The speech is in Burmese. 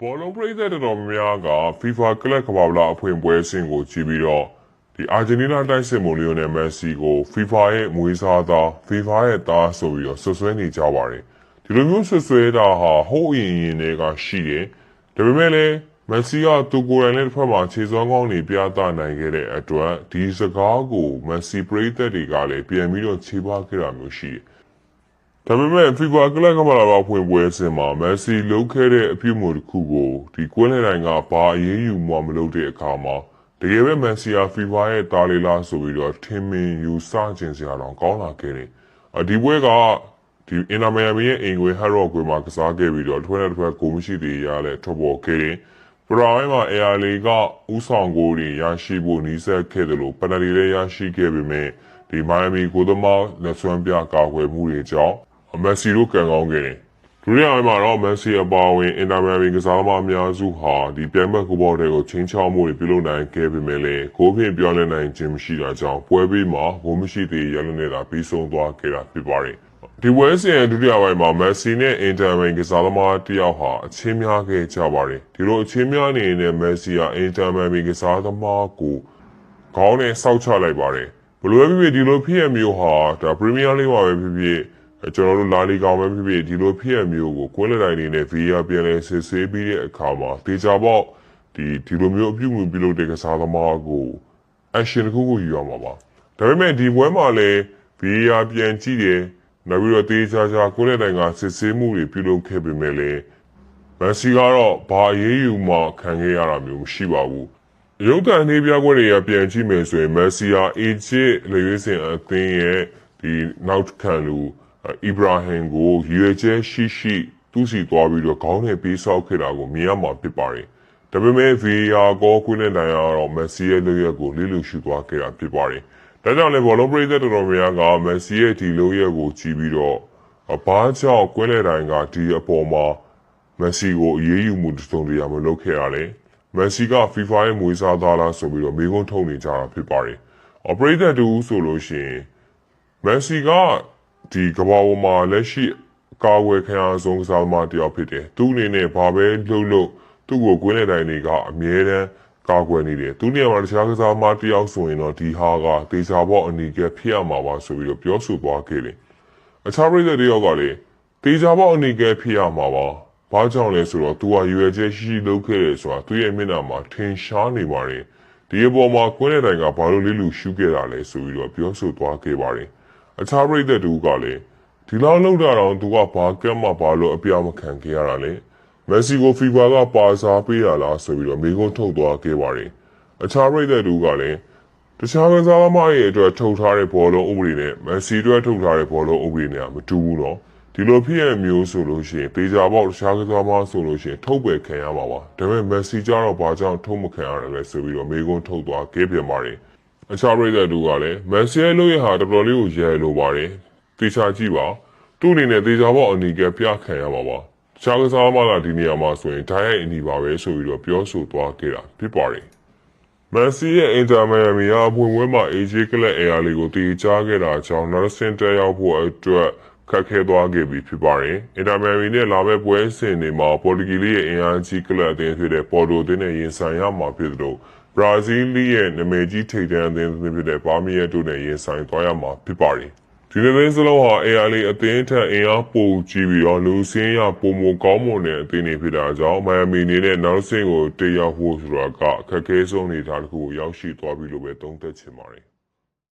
ဘောလုံးပရိသတ်တော်များက FIFA ကလပ်ကမ္ဘာ့အဖွင့်ပွဲစဉ်ကိုကြည့်ပြီးတော့ဒီအာဂျင်တီးနားတိုက်စစ်မှုလီယိုနယ်မက်ဆီကို FIFA ရဲ့မွေးစားသား FIFA ရဲ့သားဆိုပြီးတော့ဆွဆွဲနေကြပါတယ်ဒီလိုမျိုးဆွဆွဲတာဟာဟိုးအရင်တွေကရှိတယ်ဒါပေမဲ့လည်းမက်ဆီကသူကိုယ်တိုင်လည်းတစ်ဖက်မှာခြေစွမ်းကောင်းတွေပြသနိုင်ခဲ့တဲ့အတွက်ဒီစကားကိုမက်ဆီပရိသတ်တွေကလည်းပြန်ပြီးတော့ခြေပားခဲ့တာမျိုးရှိတယ်ဒါပေမဲ့ FIFA ကလပ်ကမ္ဘာ့ဖွင့်ပွဲစဉ်မှာမက်ဆီလုပ်ခဲ့တဲ့အပြုအမူတစ်ခုကိုဒီကွင်းလယ်တိုင်းကဘာအရေးယူမှမလုပ်တဲ့အခါမှာတကယ်ပဲမက်ဆီယာ FIFA ရဲ့တာလီလာဆိုပြီးတော့ထင်မြင်ယူဆခြင်းစရာတော့ကောင်းလာခဲ့တယ်ဒီပွဲကဒီအင်တာမီယာမီရဲ့အင်ကွေဟက်ရော့ကွေမှာကစားခဲ့ပြီးတော့တစ်ဖက်ကိုမရှိသေးရလဲထွက်ပေါ်ခဲ့တယ်ပရာဝဲမှာအေယာလီကဥဆောင်ကိုတွေရရှိဖို့နီးစပ်ခဲ့တယ်လို့ပနလီလည်းရရှိခဲ့ပေမဲ့ဒီမိုင်ယာမီကိုသမားလက်စွမ်းပြကာကွယ်မှုတွေကြောင့်မက်ဆီတို့ကန်ကောင်းခဲ့တယ်ဒုတိယပိုင်းမှာတော့မက်ဆီအပါအဝင်အင်တာမီယာမီကစားသမားအများစုဟာဒီပြိုင်ပွဲကူဘောတွေကိုချင်းချောင်းမှုတွေပြုလုပ်နိုင်ခဲ့ပေမဲ့လည်းကိုဖြင့်ပြောင်းလဲနိုင်ခြင်းမရှိတာကြောင့်ပွဲပြီးမှာကိုမရှိသေးရလနေတာပြီးဆုံးသွားခဲ့တာဖြစ်ပါတယ်ဒီပွဲစဉ်ဒုတိယပိုင်းမှာမက်ဆီနဲ့အင်တာမီကစားသမားတယောက်ဟာအချင်းများခဲ့ကြပါတယ်ဒီလိုအချင်းများနေတဲ့မက်ဆီကအင်တာမီကစားသမားကိုခေါင်းနဲ့စောက်ချလိုက်ပါတယ်ဘလိုပဲဖြစ်ဖြစ်ဒီလိုဖြစ်ရမျိုးဟာဒါပရီးမီးယားလိမှာပဲဖြစ်ဖြစ်ကျွန်တော်တို့လာလီကောင်ပဲဖြစ်ဖြစ်ဒီလိုဖြစ်ရမျိုးကိုကွင်းလယ်တိုင်းနေနဲ့ VR ပြန်လဲစစ်ဆေးပြီးတဲ့အခါမှာတေချာပေါက်ဒီလိုမျိုးအပြုအမူပြုလုပ်တဲ့ကစားသမားကို action တစ်ခုကိုယူရမှာပါဒါပေမဲ့ဒီပွဲမှာလည်း VR ပြန်ကြည့်တယ်နောက်ပြီးတော့တေချာကွင်းလယ်တိုင်းကစစ်ဆေးမှုတွေပြုလုပ်ခဲ့ပေမဲ့လည်းမက်ဆီကတော့ဘာအရေးယူမှခံခဲ့ရတာမျိုးမရှိပါဘူးရုပ်သံနေပြပွဲတွေကပြန်ကြည့်မယ်ဆိုရင်မက်ဆီဟာအီဂျစ်လေရွေးစင်အသင်းရဲ့ဒီနောက်ခံလူအီဘရာဟင်ကိုရွေကျဲရှိသူ့စီသွားပြီးတော့ခေါင်းနဲ့ပေးဆောက်ခဲ့တာကိုမြင်ရမှာဖြစ်ပါတယ်ဒါပေမဲ့ VR ကိုကွင်းနဲ့တိုင်ရတော့မက်ဆီရဲ့လုပ်ရက်ကိုလေးလူရှုသွားခဲ့တာဖြစ်ပါတယ်ဒါကြောင့်လည်းဘောလုံးပရိသတ်တော်များကမက်ဆီရဲ့ဒီလုပ်ရက်ကိုကြည့်ပြီးတော့ဘာကြောင့်ကွင်းနဲ့တိုင်ကဒီအပေါ်မှာမက်ဆီကိုအရေးယူမှုတုံ့ပြန်မလုပ်ခဲ့ရလဲမက်ဆီက FIFA ရဲ့မွေးစားသားလားဆိုပြီးတော့မေးခွန်းထုတ်နေကြတာဖြစ်ပါတယ်ပရိသတ်တူဆိုလို့ရှိရင်မက်ဆီကဒီကမ္ဘာပေါ်မှာလက်ရှိကာဝယ်ခံရဆုံးကစားသမားတယောက်ဖြစ်တယ်သူအနေနဲ့ဘာပဲလှုပ်သူ့ကိုကွင်းလယ်တိုင်းတွေကအမြဲတမ်းကာကွယ်နေတယ်သူနေရာမှာတခြားကစားသမားတယောက်ဆိုရင်တော့ဒီဟာကတေချာပေါက်အနီးကဖြစ်ရမှာပါဆိုပြီးတော့ပြောဆိုသွားခဲ့တယ်အခြားပြည်သက်တယောက်ကလည်းတေချာပေါက်အနီးကဖြစ်ရမှာပါဘာကြောင့်လဲဆိုတော့သူကရွယ်ချက်ရှိလုပ်ခဲ့တယ်ဆိုတာသူရဲ့မျက်နှာမှာထင်ရှားနေပါတယ်ဒီအပေါ်မှာကွင်းလယ်တိုင်းကဘာလို့လေးလူရှုခဲ့တာလဲဆိုပြီးတော့ပြောဆိုသွားခဲ့ပါတယ်အခြားပြည်သက်တူကလည်းဒီလောက်လောက်တာတော့သူကဘာကမ်းမှဘာလို့အပြောင်းမခံခဲ့ရတာလဲမက်ဆီကို FIFA ကပါစားပေးရလားဆိုပြီးတော့မေးခွန်းထုတ်သွားခဲ့ပါတယ်အခြားပြည်သက်တူကလည်းတခြားကစားသမားရဲ့အတွက်ထုတ်ထားတဲ့ဘောလုံးဥပဒေနဲ့မက်ဆီအတွက်ထုတ်ထားတဲ့ဘောလုံးဥပဒေနဲ့မတူဘူးတော့ဒီလိုဖြစ်ရမျိုးဆိုလို့ရှိရင်တေချာပေါက်တခြားကစားသမားဆိုလို့ရှိရင်ထုတ်ပယ်ခံရမှာပါဒါပေမဲ့မက်ဆီကျတော့ဘာကြောင့်ထုတ်မခံရတယ်လဲဆိုပြီးတော့မေးခွန်းထုတ်သွားခဲ့ပြန်ပါတယ်အခြားပြည်သက်တူကလည်းမက်ဆီရဲ့လုပ်ရဟာတော်တော်လေးကိုရဲလိုပါတယ်တေချာကြည့်ပါသူ့အနေနဲ့တေချာပေါက်အနီးကပြခံရမှာပါတခြားကစားသမားကဒီနေရာမှာဆိုရင်ဓာတ်ရိုက်အနီးပါပဲဆိုပြီးတော့ပြောဆိုသွားခဲ့တာဖြစ်ပါတယ်မက်ဆီရဲ့အင်တာမီယာမီအဖွင့်ပွဲမှာအေဂျီကလပ်အေယာလီကိုတေချာခဲ့တာကြောင့်နောက်ဆင့်တက်ရောက်ဖို့အတွက်ခက်ခဲသွားခဲ့ပြီဖြစ်ပါတယ်အင်တာမီယာမီနဲ့လာမယ့်ပွဲစဉ်တွေမှာပေါ်တူဂီလေးရဲ့အင်အားကြီးကလပ်အသင်းဖြစ်တဲ့ပေါ်တိုအသင်းနဲ့ရင်ဆိုင်ရမှာဖြစ်သလိုဘရာဇီးလီရဲ့နာမည်ကြီးထိပ်တန်းအသင်းဖြစ်တဲ့ပါမီယာတို့နဲ့ရင်ဆိုင်သွားရမှာဖြစ်ပါတယ်ဒီနေ့စလုံးဟာအေယာလီအသင်းထက်အင်အားပိုကြီးပြီးတော့လူစင်းရပုံမကောင်းမွန်တဲ့အသင်းတွေဖြစ်တာကြောင့်မိုင်ယာမီနေနဲ့နောက်ဆင့်ကိုတက်ရောက်ဖို့ဆိုတာကအခက်အခဲဆုံးနေတာတစ်ခုကိုရောက်ရှိသွားပြီလို့ပဲသုံးသပ်ချင်ပါတယ်